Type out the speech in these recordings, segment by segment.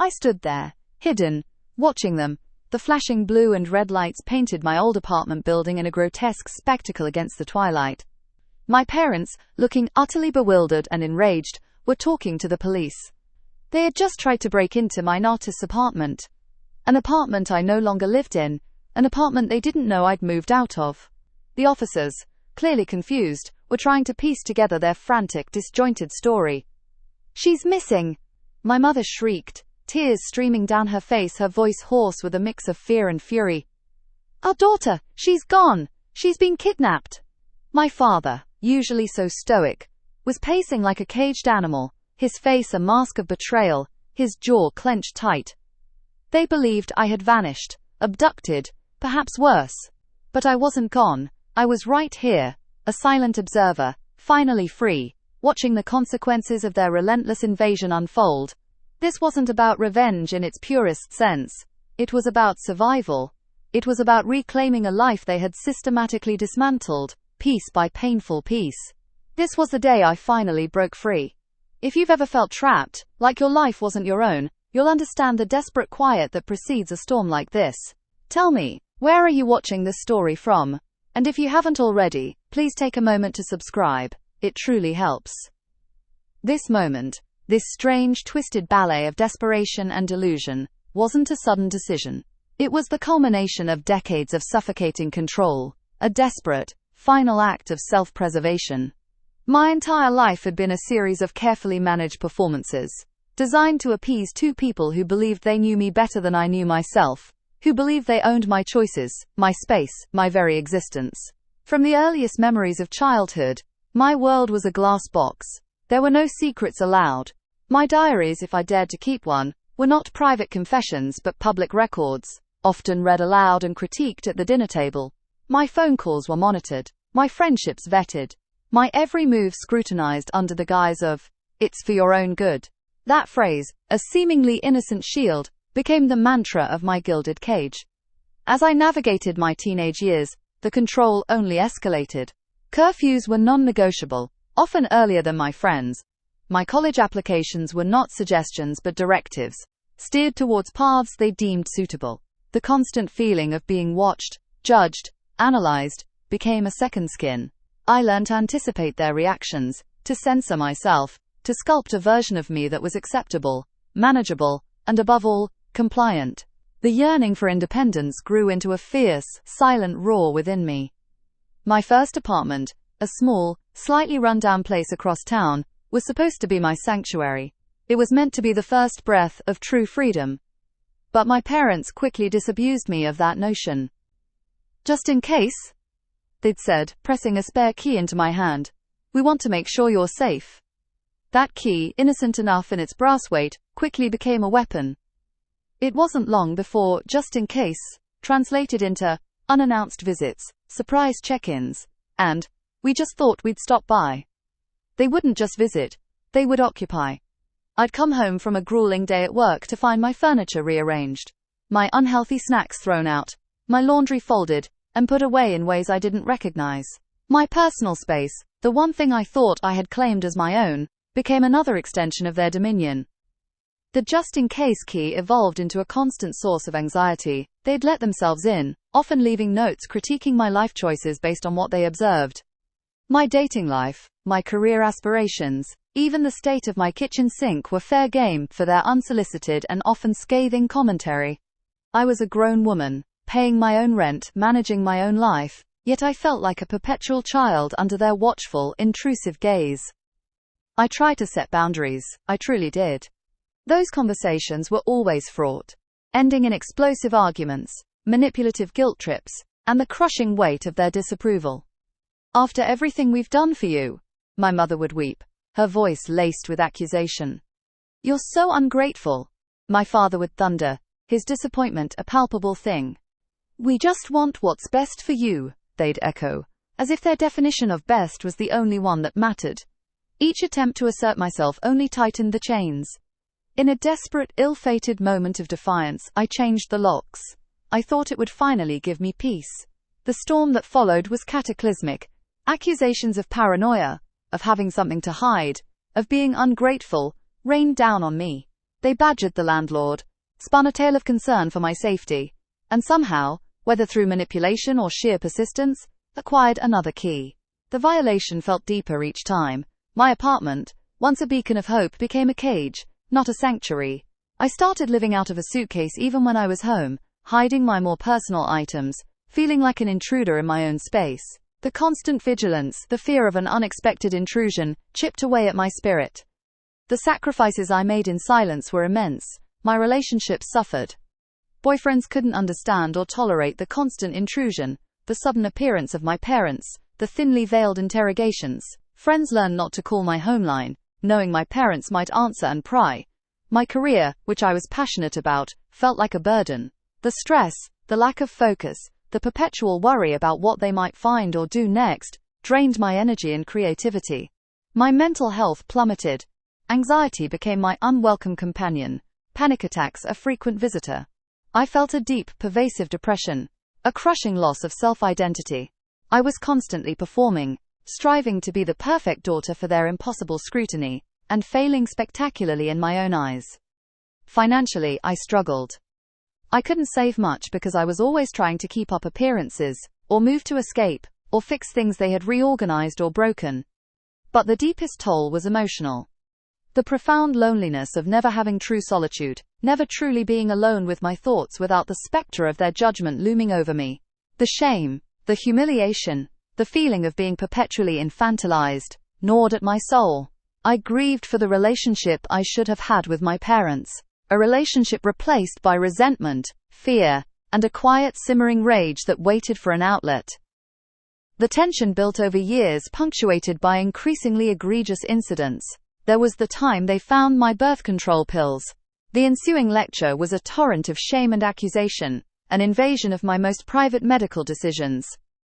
I stood there, hidden, watching them. The flashing blue and red lights painted my old apartment building in a grotesque spectacle against the twilight. My parents, looking utterly bewildered and enraged, were talking to the police. They had just tried to break into my artist's apartment. An apartment I no longer lived in, an apartment they didn't know I'd moved out of. The officers, clearly confused, were trying to piece together their frantic, disjointed story. "She's missing!" My mother shrieked, tears streaming down her face, her voice hoarse with a mix of fear and fury. "Our daughter! She's gone! She's been kidnapped!" My father, usually so stoic, was pacing like a caged animal, his face a mask of betrayal, his jaw clenched tight. They believed I had vanished, abducted, perhaps worse. But I wasn't gone. I was right here, a silent observer, finally free, watching the consequences of their relentless invasion unfold. This wasn't about revenge in its purest sense. It was about survival. It was about reclaiming a life they had systematically dismantled, piece by painful piece. This was the day I finally broke free. If you've ever felt trapped, like your life wasn't your own, you'll understand the desperate quiet that precedes a storm like this. Tell me, where are you watching this story from? And if you haven't already, please take a moment to subscribe. It truly helps. This moment, this strange, twisted ballet of desperation and delusion, wasn't a sudden decision. It was the culmination of decades of suffocating control, a desperate, final act of self-preservation. My entire life had been a series of carefully managed performances, designed to appease two people who believed they knew me better than I knew myself, who believed they owned my choices, my space, my very existence. From the earliest memories of childhood, my world was a glass box. There were no secrets allowed. My diaries, if I dared to keep one, were not private confessions but public records, often read aloud and critiqued at the dinner table. My phone calls were monitored, my friendships vetted, my every move scrutinized under the guise of, "It's for your own good." That phrase, a seemingly innocent shield, became the mantra of my gilded cage. As I navigated my teenage years, the control only escalated. Curfews were non-negotiable, often earlier than my friends. My college applications were not suggestions but directives, steered towards paths they deemed suitable. The constant feeling of being watched, judged, analyzed, became a second skin. I learned to anticipate their reactions, to censor myself, to sculpt a version of me that was acceptable, manageable, and above all, compliant. The yearning for independence grew into a fierce, silent roar within me. My first apartment, a small, slightly run-down place across town, was supposed to be my sanctuary. It was meant to be the first breath of true freedom. But my parents quickly disabused me of that notion. "Just in case," they'd said, pressing a spare key into my hand. "We want to make sure you're safe." That key, innocent enough in its brass weight, quickly became a weapon. It wasn't long before "just in case" translated into unannounced visits, surprise check-ins, and "we just thought we'd stop by." They wouldn't just visit, they would occupy. I'd come home from a grueling day at work to find my furniture rearranged, my unhealthy snacks thrown out, my laundry folded and put away in ways I didn't recognize. My personal space, the one thing I thought I had claimed as my own, became another extension of their dominion. The just-in-case key evolved into a constant source of anxiety. They'd let themselves in, often leaving notes critiquing my life choices based on what they observed. My dating life, my career aspirations, even the state of my kitchen sink were fair game for their unsolicited and often scathing commentary. I was a grown woman, paying my own rent, managing my own life, yet I felt like a perpetual child under their watchful, intrusive gaze. I tried to set boundaries, I truly did. Those conversations were always fraught, ending in explosive arguments, manipulative guilt trips, and the crushing weight of their disapproval. "After everything we've done for you," my mother would weep, her voice laced with accusation. "You're so ungrateful," my father would thunder, his disappointment a palpable thing. "We just want what's best for you," they'd echo, as if their definition of best was the only one that mattered. Each attempt to assert myself only tightened the chains. In a desperate, ill-fated moment of defiance, I changed the locks. I thought it would finally give me peace. The storm that followed was cataclysmic. Accusations of paranoia, of having something to hide, of being ungrateful, rained down on me. They badgered the landlord, spun a tale of concern for my safety, and somehow, whether through manipulation or sheer persistence, acquired another key. The violation felt deeper each time. My apartment, once a beacon of hope, became a cage, not a sanctuary. I started living out of a suitcase even when I was home, hiding my more personal items, feeling like an intruder in my own space. The constant vigilance, the fear of an unexpected intrusion, chipped away at my spirit. The sacrifices I made in silence were immense. My relationships suffered. Boyfriends couldn't understand or tolerate the constant intrusion, the sudden appearance of my parents, the thinly veiled interrogations. Friends learned not to call my home line, knowing my parents might answer and pry. My career, which I was passionate about, felt like a burden. The stress, the lack of focus, the perpetual worry about what they might find or do next, drained my energy and creativity. My mental health plummeted. Anxiety became my unwelcome companion, panic attacks a frequent visitor. I felt a deep, pervasive depression, a crushing loss of self-identity. I was constantly performing, striving to be the perfect daughter for their impossible scrutiny, and failing spectacularly in my own eyes. Financially, I struggled. I couldn't save much because I was always trying to keep up appearances, or move to escape, or fix things they had reorganized or broken. But the deepest toll was emotional. The profound loneliness of never having true solitude, never truly being alone with my thoughts without the specter of their judgment looming over me. The shame, the humiliation, the feeling of being perpetually infantilized, gnawed at my soul. I grieved for the relationship I should have had with my parents. A relationship replaced by resentment, fear, and a quiet simmering rage that waited for an outlet. The tension built over years, punctuated by increasingly egregious incidents. There was the time they found my birth control pills. The ensuing lecture was a torrent of shame and accusation, an invasion of my most private medical decisions.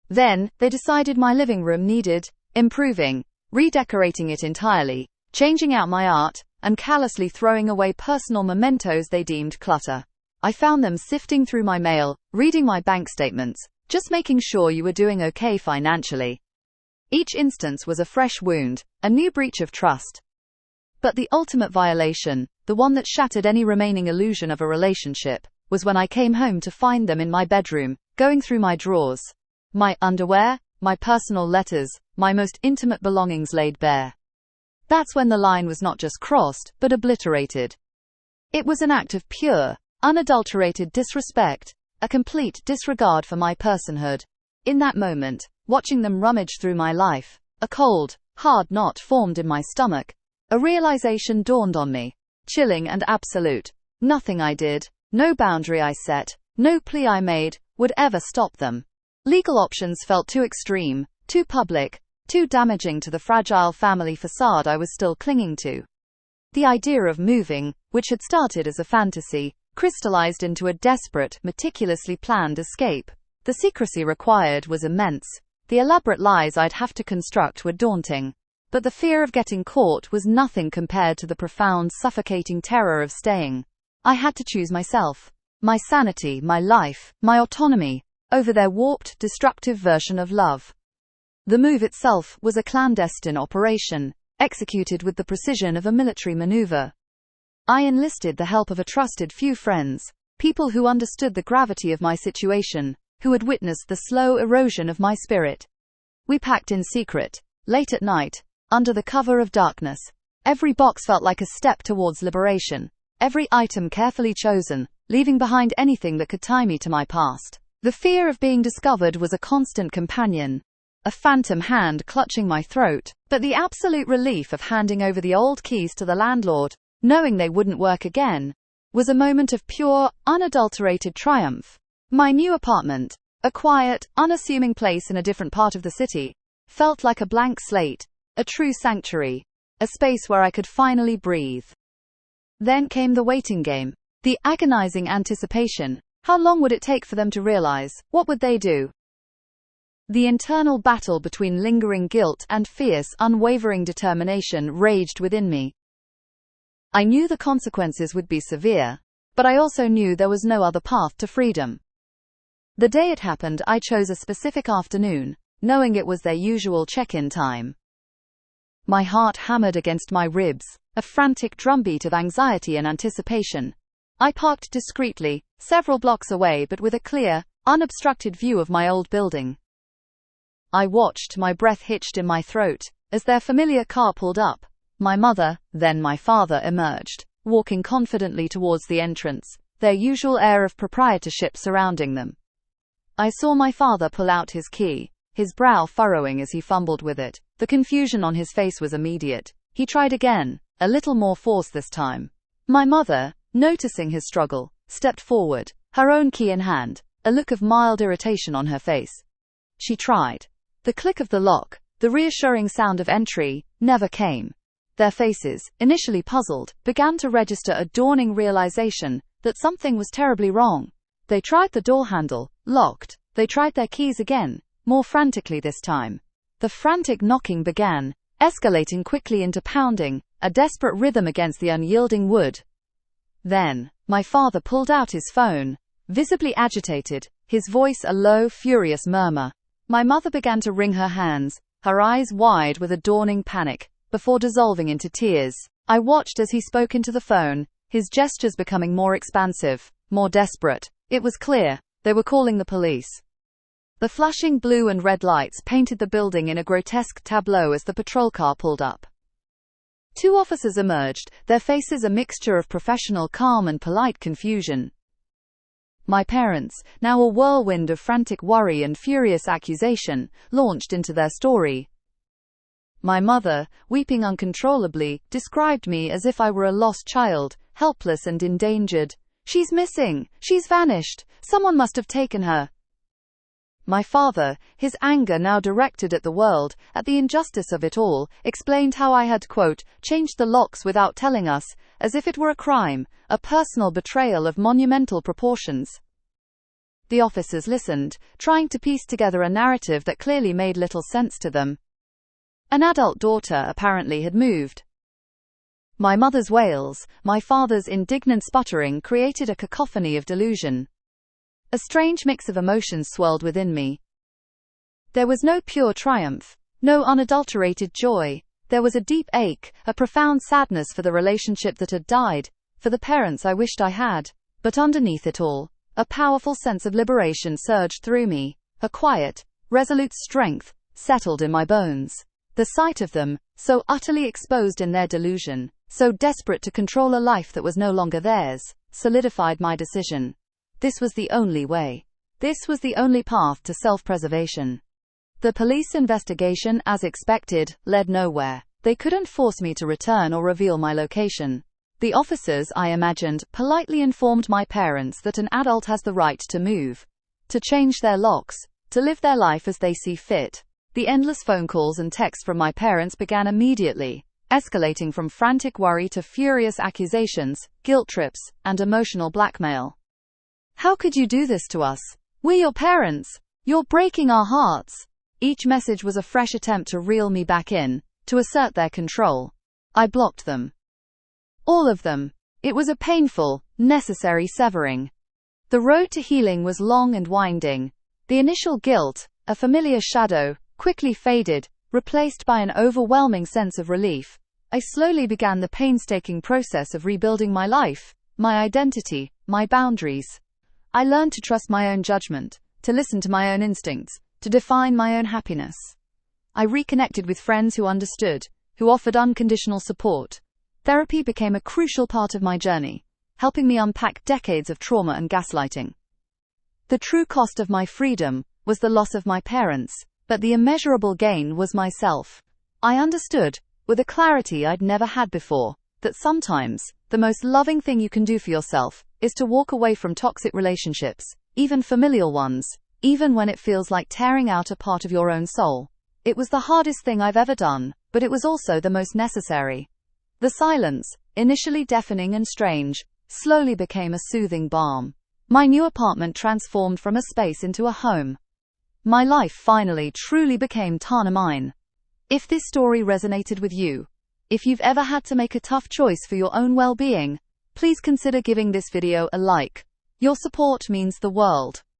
Then, they decided my living room needed improving, redecorating it entirely, changing out my art, and callously throwing away personal mementos they deemed clutter. I found them sifting through my mail, reading my bank statements, just making sure you were doing okay financially. Each instance was a fresh wound, a new breach of trust. But the ultimate violation, the one that shattered any remaining illusion of a relationship, was when I came home to find them in my bedroom, going through my drawers. My underwear, my personal letters, my most intimate belongings laid bare. That's when the line was not just crossed, but obliterated. It was an act of pure, unadulterated disrespect, a complete disregard for my personhood. In that moment, watching them rummage through my life, a cold, hard knot formed in my stomach. A realization dawned on me. Chilling and absolute. Nothing I did, no boundary I set, no plea I made, would ever stop them. Legal options felt too extreme, too public, too damaging to the fragile family facade I was still clinging to. The idea of moving, which had started as a fantasy, crystallized into a desperate, meticulously planned escape. The secrecy required was immense. The elaborate lies I'd have to construct were daunting. But the fear of getting caught was nothing compared to the profound, suffocating terror of staying. I had to choose myself, my sanity, my life, my autonomy, over their warped, destructive version of love. The move itself was a clandestine operation, executed with the precision of a military maneuver. I enlisted the help of a trusted few friends, people who understood the gravity of my situation, who had witnessed the slow erosion of my spirit. We packed in secret, late at night, under the cover of darkness. Every box felt like a step towards liberation, every item carefully chosen, leaving behind anything that could tie me to my past. The fear of being discovered was a constant companion. A phantom hand clutching my throat, but the absolute relief of handing over the old keys to the landlord, knowing they wouldn't work again, was a moment of pure, unadulterated triumph. My new apartment, a quiet, unassuming place in a different part of the city, felt like a blank slate, a true sanctuary, a space where I could finally breathe. Then came the waiting game, the agonizing anticipation. How long would it take for them to realize? What would they do? The internal battle between lingering guilt and fierce, unwavering determination raged within me. I knew the consequences would be severe, but I also knew there was no other path to freedom. The day it happened, I chose a specific afternoon, knowing it was their usual check-in time. My heart hammered against my ribs, a frantic drumbeat of anxiety and anticipation. I parked discreetly, several blocks away but with a clear, unobstructed view of my old building. I watched, my breath hitched in my throat, as their familiar car pulled up. My mother, then my father, emerged, walking confidently towards the entrance, their usual air of proprietorship surrounding them. I saw my father pull out his key, his brow furrowing as he fumbled with it. The confusion on his face was immediate. He tried again, a little more force this time. My mother, noticing his struggle, stepped forward, her own key in hand, a look of mild irritation on her face. She tried. The click of the lock, the reassuring sound of entry, never came. Their faces, initially puzzled, began to register a dawning realization that something was terribly wrong. They tried the door handle, locked. They tried their keys again, more frantically this time. The frantic knocking began, escalating quickly into pounding, a desperate rhythm against the unyielding wood. Then, my father pulled out his phone, visibly agitated, his voice a low, furious murmur. My mother began to wring her hands, her eyes wide with a dawning panic, before dissolving into tears. I watched as he spoke into the phone, his gestures becoming more expansive, more desperate. It was clear, they were calling the police. The flashing blue and red lights painted the building in a grotesque tableau as the patrol car pulled up. 2 officers emerged, their faces a mixture of professional calm and polite confusion. My parents, now a whirlwind of frantic worry and furious accusation, launched into their story. My mother, weeping uncontrollably, described me as if I were a lost child, helpless and endangered. "She's missing. She's vanished. Someone must have taken her." My father, his anger now directed at the world, at the injustice of it all, explained how I had, quote, changed the locks without telling us, as if it were a crime, a personal betrayal of monumental proportions. The officers listened, trying to piece together a narrative that clearly made little sense to them. An adult daughter apparently had moved. My mother's wails, my father's indignant sputtering created a cacophony of delusion. A strange mix of emotions swirled within me. There was no pure triumph, no unadulterated joy. There was a deep ache, a profound sadness for the relationship that had died, for the parents I wished I had. But underneath it all, a powerful sense of liberation surged through me. A quiet, resolute strength settled in my bones. The sight of them, so utterly exposed in their delusion, so desperate to control a life that was no longer theirs, solidified my decision. This was the only way. This was the only path to self-preservation. The police investigation, as expected, led nowhere. They couldn't force me to return or reveal my location. The officers, I imagined, politely informed my parents that an adult has the right to move, to change their locks, to live their life as they see fit. The endless phone calls and texts from my parents began immediately, escalating from frantic worry to furious accusations, guilt trips, and emotional blackmail. "How could you do this to us? We're your parents. You're breaking our hearts." Each message was a fresh attempt to reel me back in, to assert their control. I blocked them. All of them. It was a painful, necessary severing. The road to healing was long and winding. The initial guilt, a familiar shadow, quickly faded, replaced by an overwhelming sense of relief. I slowly began the painstaking process of rebuilding my life, my identity, my boundaries. I learned to trust my own judgment, to listen to my own instincts, to define my own happiness. I reconnected with friends who understood, who offered unconditional support. Therapy became a crucial part of my journey, helping me unpack decades of trauma and gaslighting. The true cost of my freedom was the loss of my parents, but the immeasurable gain was myself. I understood, with a clarity I'd never had before, that sometimes, the most loving thing you can do for yourself is to walk away from toxic relationships, even familial ones, even when it feels like tearing out a part of your own soul. It was the hardest thing I've ever done, but it was also the most necessary. The silence, initially deafening and strange, slowly became a soothing balm. My new apartment transformed from a space into a home. My life finally truly became Tana mine. If this story resonated with you, if you've ever had to make a tough choice for your own well-being, please consider giving this video a like. Your support means the world.